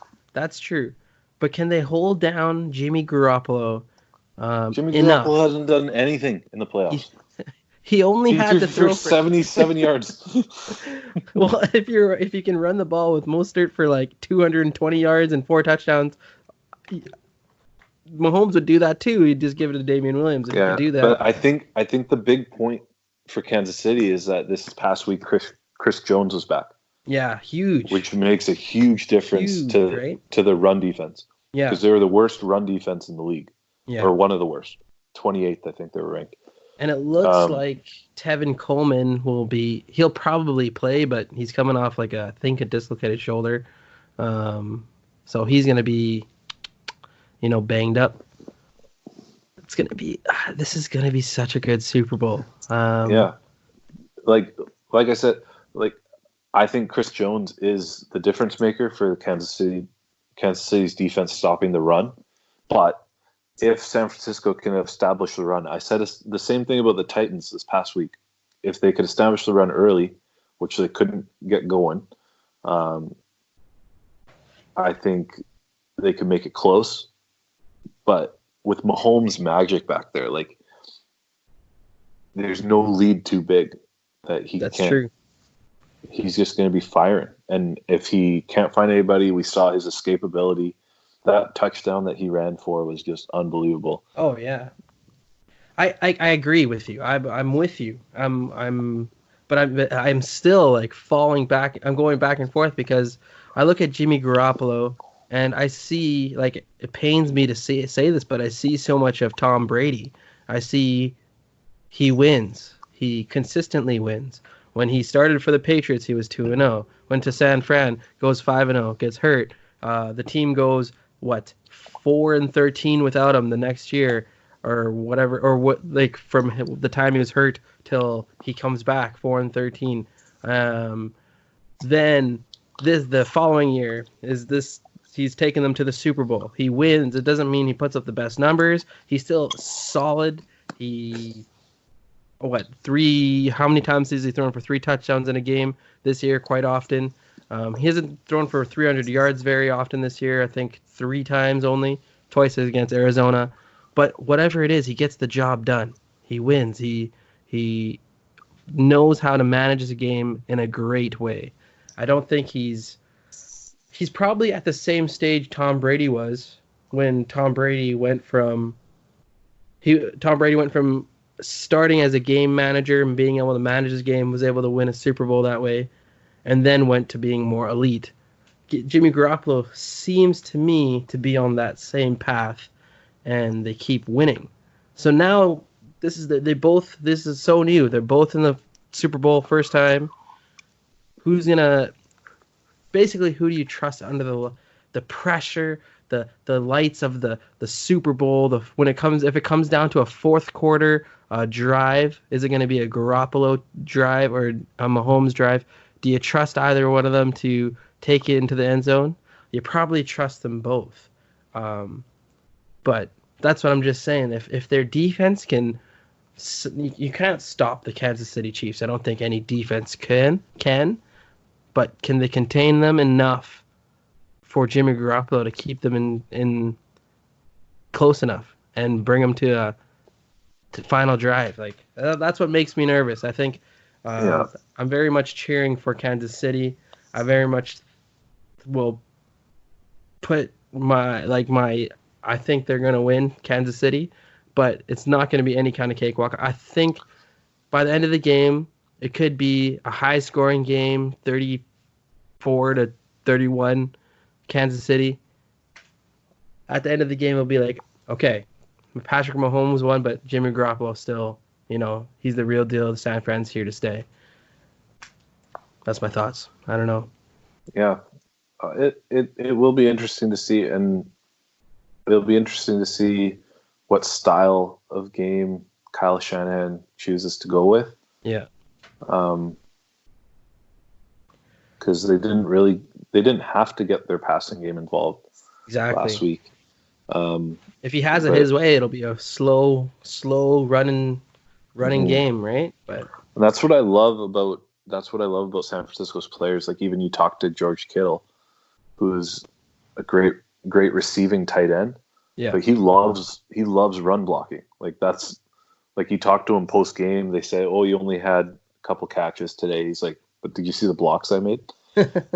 But can they hold down Jimmy Garoppolo? Jimmy enough? Garoppolo hasn't done anything in the playoffs. He only had to throw for 77 yards. Well, if you can run the ball with Mostert for like 220 yards and 4 touchdowns, Mahomes would do that too. He'd just give it to Damian Williams if he could do that. But I think the big point for Kansas City is that this past week Chris Jones was back. Yeah, huge. Which makes a huge difference to the run defense. Yeah. Because they were the worst run defense in the league. Yeah. Or one of the worst. 28th, I think they were ranked. And it looks like Tevin Coleman he'll probably play, but he's coming off like a dislocated shoulder. So he's going to be, banged up. This is going to be such a good Super Bowl. Yeah. Like I said, I think Chris Jones is the difference maker for Kansas City's defense stopping the run. But if San Francisco can establish the run, I said the same thing about the Titans this past week. If they could establish the run early, which they couldn't get going, I think they could make it close. But with Mahomes' magic back there, like there's no lead too big that he can't. That's true. He's just going to be firing. And if he can't find anybody, we saw his escapability. That touchdown that he ran for was just unbelievable. Oh yeah, I agree with you. I'm with you. But I'm still like falling back. I'm going back and forth because I look at Jimmy Garoppolo and I see, like, it pains me to say this, but I see so much of Tom Brady. I see he wins. He consistently wins. When he started for the Patriots, he was 2-0. Went to San Fran, goes 5-0, gets hurt. The team goes 4-13 without him the next year, or whatever, or what, like from the time he was hurt till he comes back, 4-13. Then the following year he's taken them to the Super Bowl. He wins. It doesn't mean he puts up the best numbers. He's still solid. How many times has he thrown for 3 touchdowns in a game this year? Quite often. He hasn't thrown for 300 yards very often this year. I think 3 times only, twice against Arizona. But whatever it is, he gets the job done. He wins. He knows how to manage the game in a great way. I don't think he's probably at the same stage Tom Brady was when Tom Brady went from starting as a game manager and being able to manage his game, was able to win a Super Bowl that way, and then went to being more elite. Jimmy Garoppolo seems to me to be on that same path, and they keep winning. So now this is so new. They're both in the Super Bowl first time. Who do you trust under the pressure, the lights of the Super Bowl? If it comes down to a fourth quarter drive, is it going to be a Garoppolo drive or a Mahomes drive? Do you trust either one of them to take it into the end zone? you probably trust them both. But that's what I'm just saying. If their defense you can't stop the Kansas City Chiefs. I don't think any defense can, but can they contain them enough for Jimmy Garoppolo to keep them in close enough and bring them to final drive? Like that's what makes me nervous. I think I'm very much cheering for Kansas City. I very much will put I think they're going to win Kansas City, but it's not going to be any kind of cakewalk. I think by the end of the game, it could be a high-scoring game, 34-31, Kansas City. At the end of the game, it'll be like, okay, Patrick Mahomes won, but Jimmy Garoppolo still, he's the real deal. The San Fran's here to stay. That's my thoughts. I don't know. Yeah, it will be interesting to see, and it'll be interesting to see what style of game Kyle Shanahan chooses to go with. Yeah. Because they didn't have to get their passing game involved last week. If he has it his way, it'll be a slow running game, right? But that's what I love about San Francisco's players. Like even you talk to George Kittle, who's a great receiving tight end. Yeah. But he loves run blocking. Like that's like you talk to him post game, they say, "Oh, you only had a couple catches today." He's like, "But did you see the blocks I made?"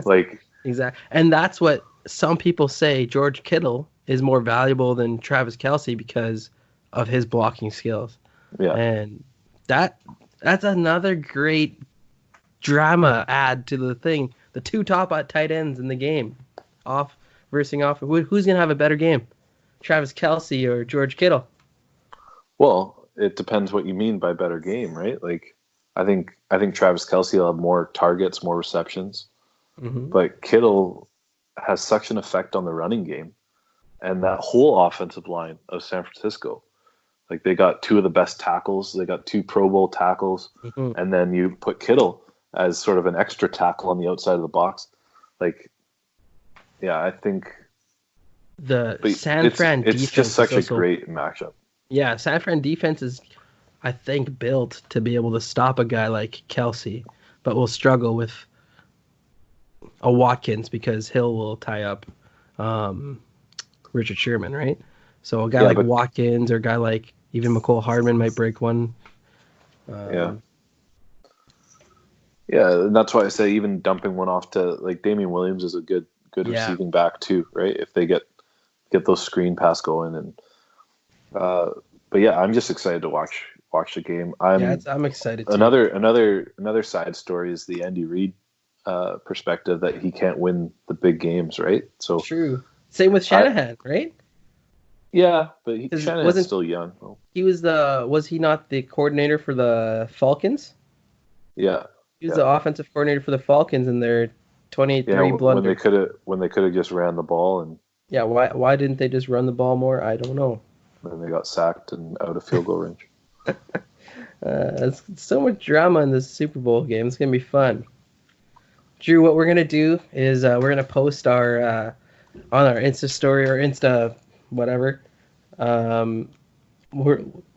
Like exactly. And that's what some people say. George Kittle is more valuable than Travis Kelce because of his blocking skills. Yeah. And that's another great drama add to the thing. The two top tight ends in the game, off. Who's gonna have a better game, Travis Kelce or George Kittle? Well, it depends what you mean by better game, right? Like, I think Travis Kelce will have more targets, more receptions, but Kittle has such an effect on the running game, and that whole offensive line of San Francisco. Like they got two of the best tackles, they got two Pro Bowl tackles, and then you put Kittle as sort of an extra tackle on the outside of the box, like. Yeah, I think San Fran defense it's just such a great matchup. Yeah, San Fran defense is, I think, built to be able to stop a guy like Kelce, but will struggle with a Watkins because Hill will tie up Richard Sherman, right? So a guy like Watkins or a guy like even McCole Hardman might break one. Yeah, that's why I say even dumping one off to like Damian Williams is a good receiving back too, right? If they get those screen pass going, and but yeah, I'm just excited to watch the game. I'm excited too. Another side story is the Andy Reid perspective that he can't win the big games, right? So true. Same with Shanahan, right? Yeah, but Shanahan's still young. He was he not the coordinator for the Falcons? Yeah. He was the offensive coordinator for the Falcons in their 28-3 blunder. When they could have just ran the ball and why didn't they just run the ball more? I don't know. Then they got sacked and out of field goal range. There's so much drama in this Super Bowl game. It's gonna be fun. Drew, what we're gonna do is we're gonna post our on our Insta story or Insta whatever.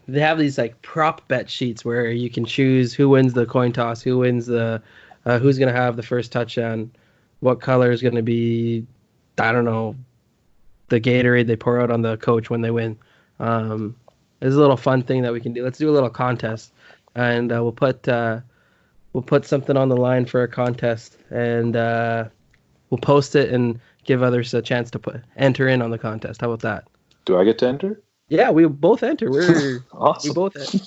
They have these like prop bet sheets where you can choose who wins the coin toss, who wins the who's gonna have the first touchdown, what color is gonna be, I don't know, the Gatorade they pour out on the coach when they win. It's a little fun thing that we can do. Let's do a little contest, and we'll put something on the line for a contest, and we'll post it and give others a chance to enter in on the contest. How about that? Do I get to enter? Yeah, we both enter. We're awesome.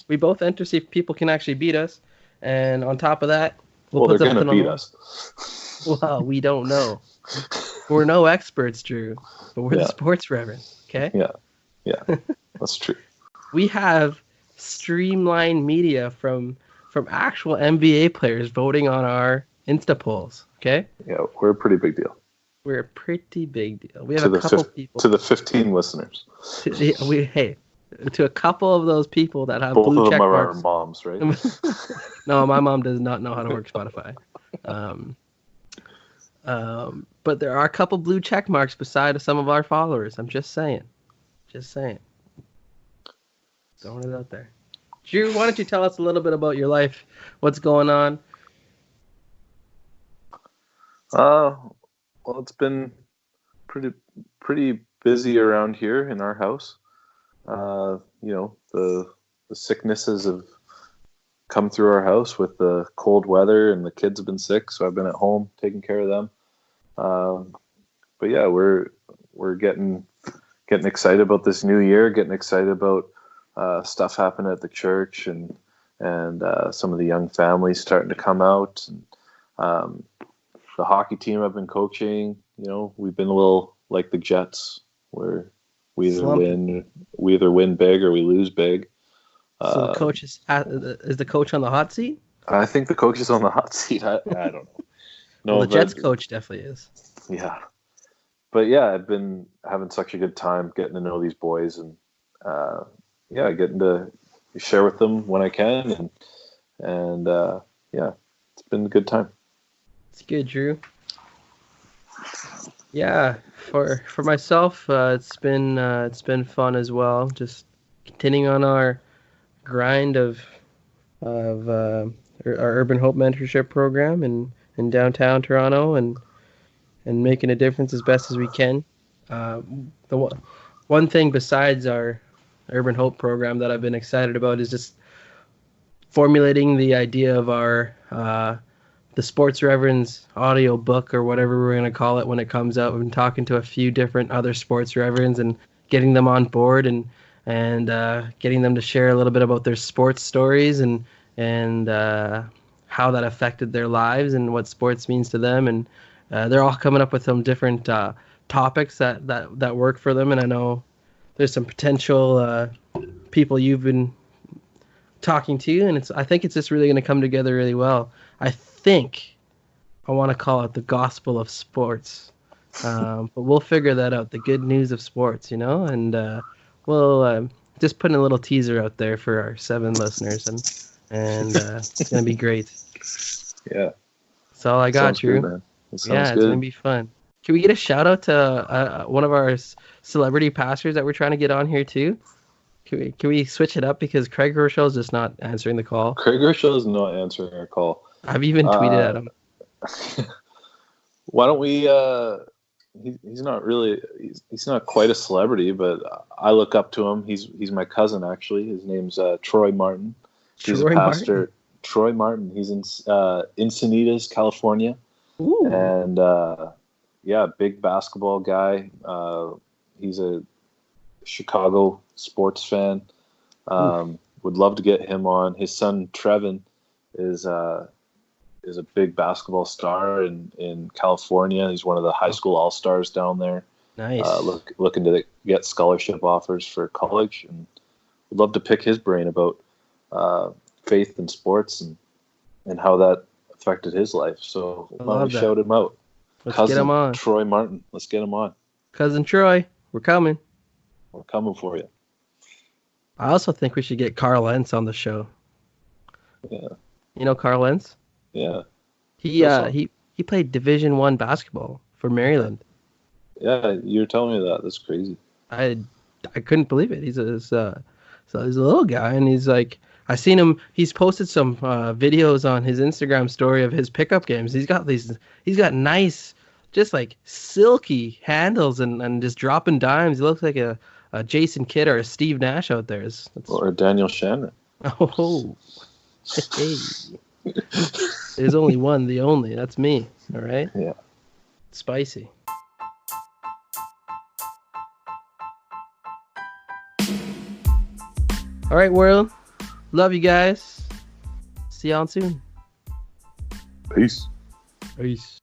We both enter. See if people can actually beat us, and on top of that, we'll put something on. They're gonna beat us. Well, we don't know. We're no experts, Drew, but we're the sports reverends. Okay. Yeah, that's true. We have streamlined media from actual NBA players voting on our Insta polls. Okay. Yeah, we're a pretty big deal. We're a pretty big deal. We have a couple people. To the 15 listeners. To a couple of those people that have both blue of them check are marks. our moms, right? No, my mom does not know how to work Spotify. But there are a couple blue check marks beside some of our followers. I'm just saying. Just saying. Throwing it out there. Drew, why don't you tell us a little bit about your life? What's going on? Well, it's been pretty busy around here in our house. The sicknesses have come through our house with the cold weather, and the kids have been sick, so I've been at home taking care of them. But yeah, we're getting excited about this new year, getting excited about stuff happening at the church, and some of the young families starting to come out, and the hockey team I've been coaching. We've been a little like the Jets, where we either win big or we lose big. So the coach is the coach on the hot seat? I think the coach is on the hot seat. I don't know. No, well, the Jets coach definitely is. Yeah. But yeah, I've been having such a good time getting to know these boys, and getting to share with them when I can, and it's been a good time. It's good, Drew. Yeah, for myself, it's been fun as well. Just continuing on our grind of our Urban Hope Mentorship Program in downtown Toronto, and making a difference as best as we can. The one thing besides our Urban Hope program that I've been excited about is just formulating the idea of our the Sports Reverends audio book, or whatever we're going to call it when it comes out. We've been talking to a few different other Sports Reverends and getting them on board, and getting them to share a little bit about their sports stories, and how that affected their lives and what sports means to them. And they're all coming up with some different topics that work for them. And I know there's some potential people you've been talking to, and I think it's just really going to come together really well. I think I want to call it the gospel of sports, but we'll figure that out. The good news of sports, and we'll just putting a little teaser out there for our 7 listeners, and it's going to be great. Yeah. That's all I got, Drew. Good, man. It's going to be fun. Can we get a shout out to one of our celebrity pastors that we're trying to get on here too? Can we switch it up, because Craig Herschel is just not answering the call? Craig Herschel is not answering our call. I've even tweeted at him. Why don't we? He's not really. He's not quite a celebrity, but I look up to him. He's my cousin, actually. His name's Troy Martin. He's a pastor. Martin? Troy Martin. He's in Encinitas, California. Ooh. And big basketball guy. He's a Chicago sports fan. Would love to get him on. His son Trevin is a big basketball star in California. He's one of the high school all-stars down there. Nice. Looking to get scholarship offers for college, and would love to pick his brain about faith and sports and how that affected his life. So why don't we shout him out? Let's get him on. Troy Martin. Let's get him on. Cousin Troy, we're coming. We're coming for you. I also think we should get Carl Lentz on the show. Yeah. You know Carl Lentz? Yeah. He played Division I basketball for Maryland. Yeah, you were telling me that. That's crazy. I couldn't believe it. He's a little guy, and he's like, I seen him. He's posted some videos on his Instagram story of his pickup games. He's got nice, just like silky handles, and just dropping dimes. He looks like a Jason Kidd or a Steve Nash out there. Or a Daniel Shannon. Oh, hey. There's only one, the only. That's me. All right? Yeah. Spicy. All right, world. Love you guys. See y'all soon. Peace. Peace.